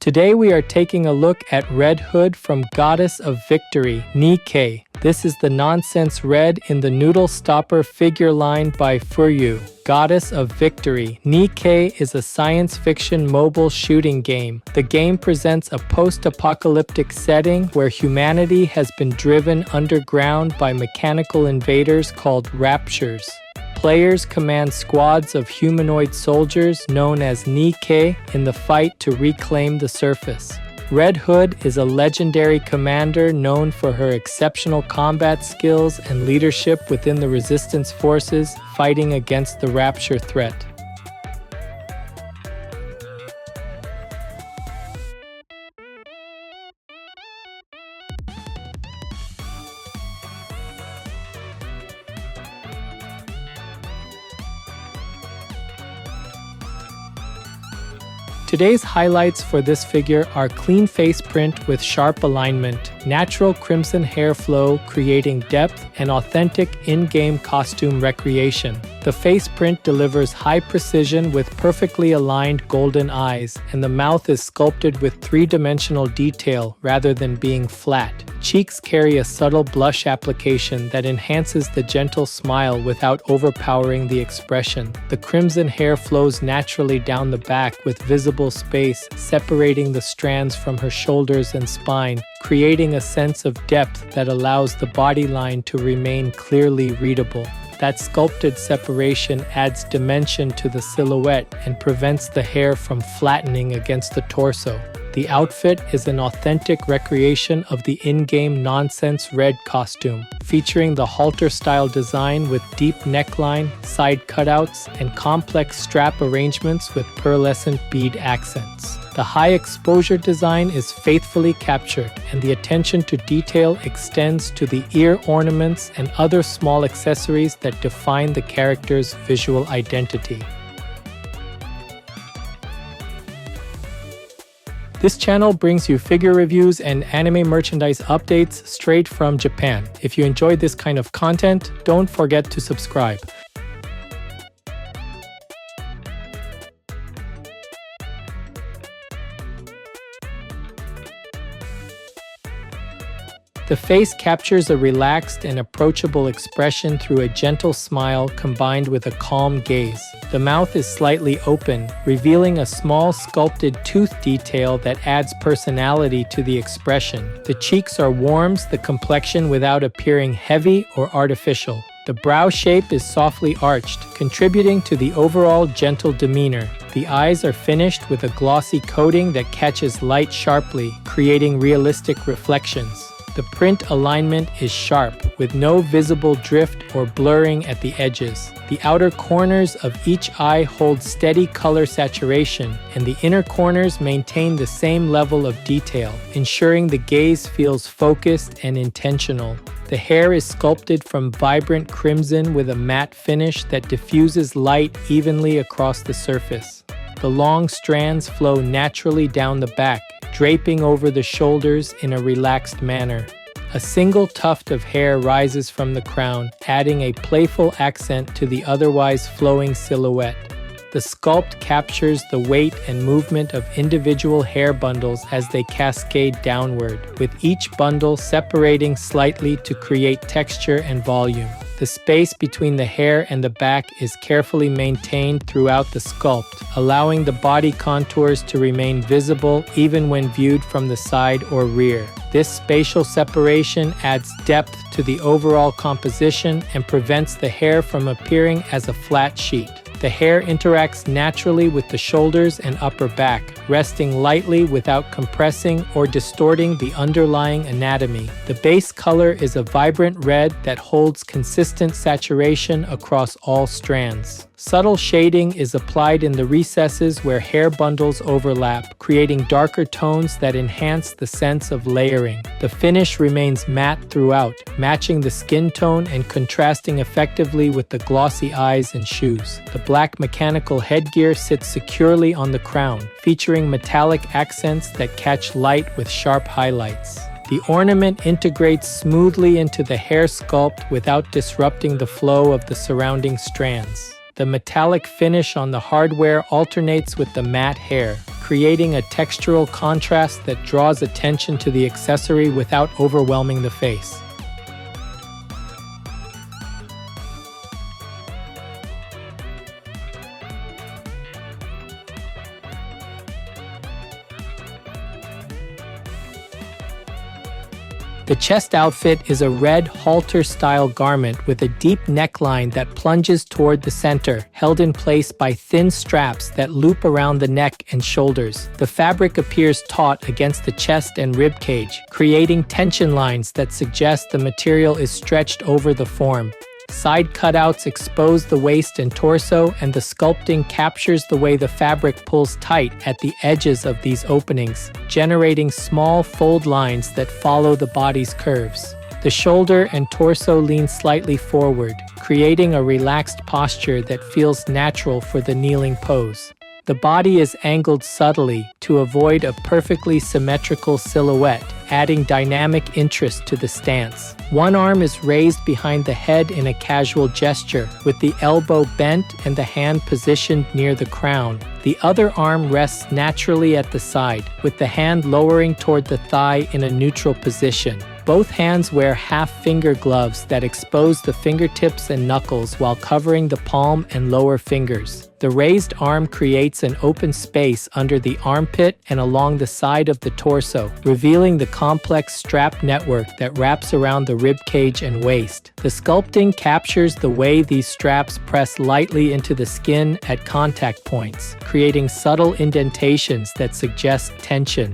Today we are taking a look at Red Hood from Goddess of Victory, Nikke. This is the nonsense red in the Noodle stopper figure line by Furyu. Goddess of Victory, Nikke is a science fiction mobile shooting game. The game presents a post-apocalyptic setting where humanity has been driven underground by mechanical invaders called Raptures. Players command squads of humanoid soldiers known as Nikke in the fight to reclaim the surface. Red Hood is a legendary commander known for her exceptional combat skills and leadership within the resistance forces fighting against the Rapture threat. Today's highlights for this figure are clean face print with sharp alignment, natural crimson hair flow creating depth, and authentic in-game costume recreation. The face print delivers high precision with perfectly aligned golden eyes, and the mouth is sculpted with three-dimensional detail rather than being flat. Cheeks carry a subtle blush application that enhances the gentle smile without overpowering the expression. The crimson hair flows naturally down the back with visible space separating the strands from her shoulders and spine, creating a sense of depth that allows the body line to remain clearly readable. That sculpted separation adds dimension to the silhouette and prevents the hair from flattening against the torso. The outfit is an authentic recreation of the in-game nonsense red costume, featuring the halter-style design with deep neckline, side cutouts, and complex strap arrangements with pearlescent bead accents. The high-exposure design is faithfully captured, and the attention to detail extends to the ear ornaments and other small accessories that define the character's visual identity. This channel brings you figure reviews and anime merchandise updates straight from Japan. If you enjoyed this kind of content, don't forget to subscribe. The face captures a relaxed and approachable expression through a gentle smile combined with a calm gaze. The mouth is slightly open, revealing a small sculpted tooth detail that adds personality to the expression. The cheeks are warms the complexion without appearing heavy or artificial. The brow shape is softly arched, contributing to the overall gentle demeanor. The eyes are finished with a glossy coating that catches light sharply, creating realistic reflections. The print alignment is sharp, with no visible drift or blurring at the edges. The outer corners of each eye hold steady color saturation, and the inner corners maintain the same level of detail, ensuring the gaze feels focused and intentional. The hair is sculpted from vibrant crimson with a matte finish that diffuses light evenly across the surface. The long strands flow naturally down the back, draping over the shoulders in a relaxed manner. A single tuft of hair rises from the crown, adding a playful accent to the otherwise flowing silhouette. The sculpt captures the weight and movement of individual hair bundles as they cascade downward, with each bundle separating slightly to create texture and volume. The space between the hair and the back is carefully maintained throughout the sculpt, allowing the body contours to remain visible even when viewed from the side or rear. This spatial separation adds depth to the overall composition and prevents the hair from appearing as a flat sheet. The hair interacts naturally with the shoulders and upper back, resting lightly without compressing or distorting the underlying anatomy. The base color is a vibrant red that holds consistent saturation across all strands. Subtle shading is applied in the recesses where hair bundles overlap, creating darker tones that enhance the sense of layering. The finish remains matte throughout, matching the skin tone and contrasting effectively with the glossy eyes and shoes. The black mechanical headgear sits securely on the crown, featuring metallic accents that catch light with sharp highlights. The ornament integrates smoothly into the hair sculpt without disrupting the flow of the surrounding strands. The metallic finish on the hardware alternates with the matte hair, creating a textural contrast that draws attention to the accessory without overwhelming the face. The chest outfit is a red halter-style garment with a deep neckline that plunges toward the center, held in place by thin straps that loop around the neck and shoulders. The fabric appears taut against the chest and rib cage, creating tension lines that suggest the material is stretched over the form. Side cutouts expose the waist and torso, and the sculpting captures the way the fabric pulls tight at the edges of these openings, generating small fold lines that follow the body's curves. The shoulder and torso lean slightly forward, creating a relaxed posture that feels natural for the kneeling pose. The body is angled subtly to avoid a perfectly symmetrical silhouette, adding dynamic interest to the stance. One arm is raised behind the head in a casual gesture, with the elbow bent and the hand positioned near the crown. The other arm rests naturally at the side, with the hand lowering toward the thigh in a neutral position. Both hands wear half-finger gloves that expose the fingertips and knuckles while covering the palm and lower fingers. The raised arm creates an open space under the armpit and along the side of the torso, revealing the complex strap network that wraps around the rib cage and waist. The sculpting captures the way these straps press lightly into the skin at contact points, creating subtle indentations that suggest tension.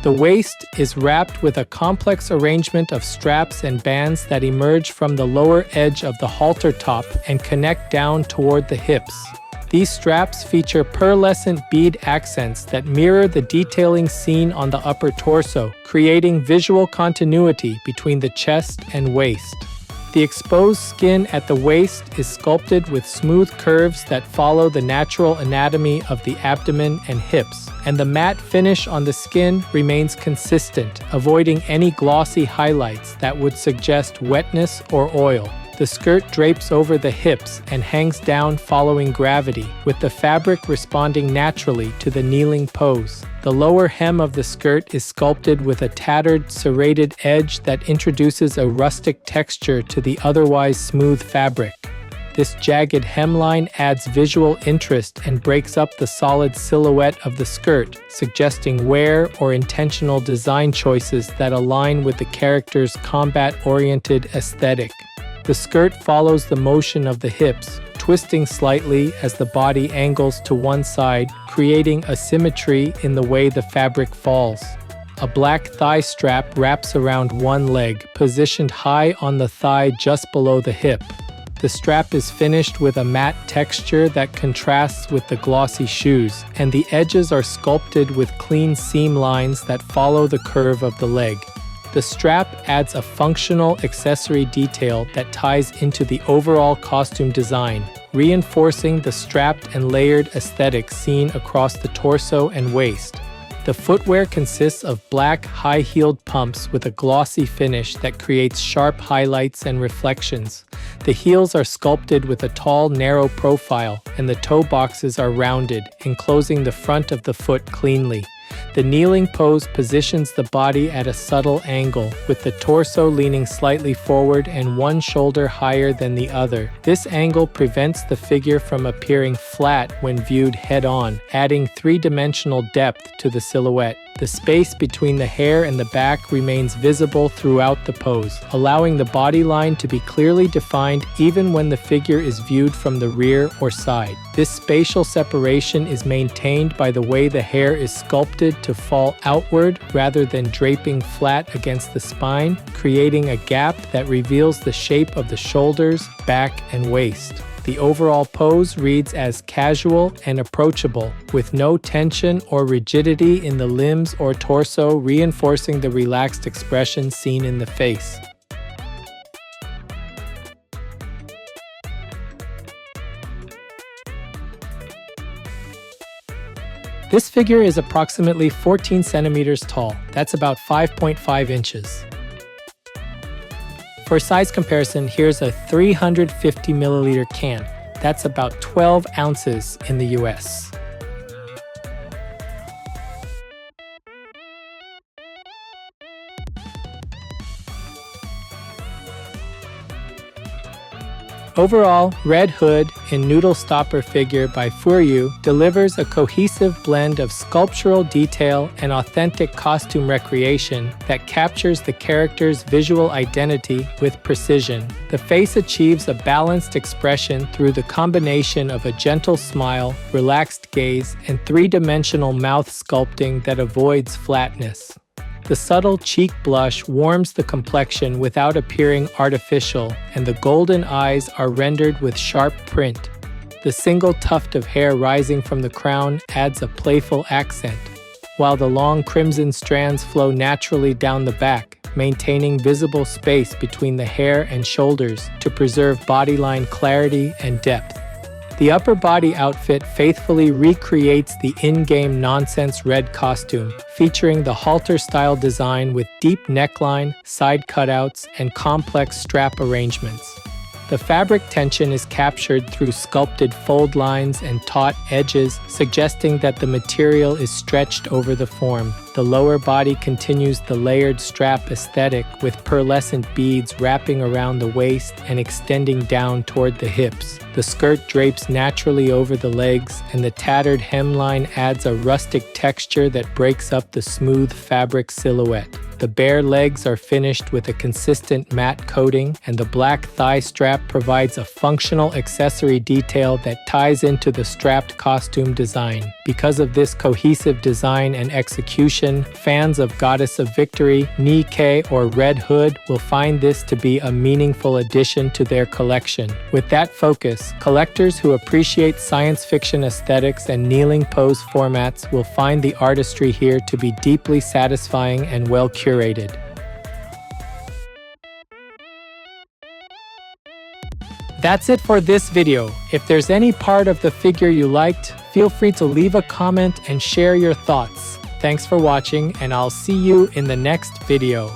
The waist is wrapped with a complex arrangement of straps and bands that emerge from the lower edge of the halter top and connect down toward the hips. These straps feature pearlescent bead accents that mirror the detailing seen on the upper torso, creating visual continuity between the chest and waist. The exposed skin at the waist is sculpted with smooth curves that follow the natural anatomy of the abdomen and hips, and the matte finish on the skin remains consistent, avoiding any glossy highlights that would suggest wetness or oil. The skirt drapes over the hips and hangs down following gravity, with the fabric responding naturally to the kneeling pose. The lower hem of the skirt is sculpted with a tattered, serrated edge that introduces a rustic texture to the otherwise smooth fabric. This jagged hemline adds visual interest and breaks up the solid silhouette of the skirt, suggesting wear or intentional design choices that align with the character's combat-oriented aesthetic. The skirt follows the motion of the hips, twisting slightly as the body angles to one side, creating asymmetry in the way the fabric falls. A black thigh strap wraps around one leg, positioned high on the thigh just below the hip. The strap is finished with a matte texture that contrasts with the glossy shoes, and the edges are sculpted with clean seam lines that follow the curve of the leg. The strap adds a functional accessory detail that ties into the overall costume design, reinforcing the strapped and layered aesthetic seen across the torso and waist. The footwear consists of black, high-heeled pumps with a glossy finish that creates sharp highlights and reflections. The heels are sculpted with a tall, narrow profile, and the toe boxes are rounded, enclosing the front of the foot cleanly. The kneeling pose positions the body at a subtle angle, with the torso leaning slightly forward and one shoulder higher than the other. This angle prevents the figure from appearing flat when viewed head-on, adding three-dimensional depth to the silhouette. The space between the hair and the back remains visible throughout the pose, allowing the body line to be clearly defined even when the figure is viewed from the rear or side. This spatial separation is maintained by the way the hair is sculpted to fall outward rather than draping flat against the spine, creating a gap that reveals the shape of the shoulders, back, and waist. The overall pose reads as casual and approachable, with no tension or rigidity in the limbs or torso, reinforcing the relaxed expression seen in the face. This figure is approximately 14 centimeters tall. That's about 5.5 inches. For size comparison, here's a 350 milliliter can. That's about 12 ounces in the US. Overall, Red Hood and Noodle Stopper figure by Furyu delivers a cohesive blend of sculptural detail and authentic costume recreation that captures the character's visual identity with precision. The face achieves a balanced expression through the combination of a gentle smile, relaxed gaze, and three-dimensional mouth sculpting that avoids flatness. The subtle cheek blush warms the complexion without appearing artificial, and the golden eyes are rendered with sharp print. The single tuft of hair rising from the crown adds a playful accent, while the long crimson strands flow naturally down the back, maintaining visible space between the hair and shoulders to preserve bodyline clarity and depth. The upper body outfit faithfully recreates the in-game nonsense red costume, featuring the halter-style design with deep neckline, side cutouts, and complex strap arrangements. The fabric tension is captured through sculpted fold lines and taut edges, suggesting that the material is stretched over the form. The lower body continues the layered strap aesthetic, with pearlescent beads wrapping around the waist and extending down toward the hips. The skirt drapes naturally over the legs, and the tattered hemline adds a rustic texture that breaks up the smooth fabric silhouette. The bare legs are finished with a consistent matte coating, and the black thigh strap provides a functional accessory detail that ties into the strapped costume design. Because of this cohesive design and execution, fans of Goddess of Victory, Nikke, or Red Hood will find this to be a meaningful addition to their collection. With that focus, collectors who appreciate science fiction aesthetics and kneeling pose formats will find the artistry here to be deeply satisfying and well curated. That's it for this video. If there's any part of the figure you liked, feel free to leave a comment and share your thoughts. Thanks for watching, and I'll see you in the next video.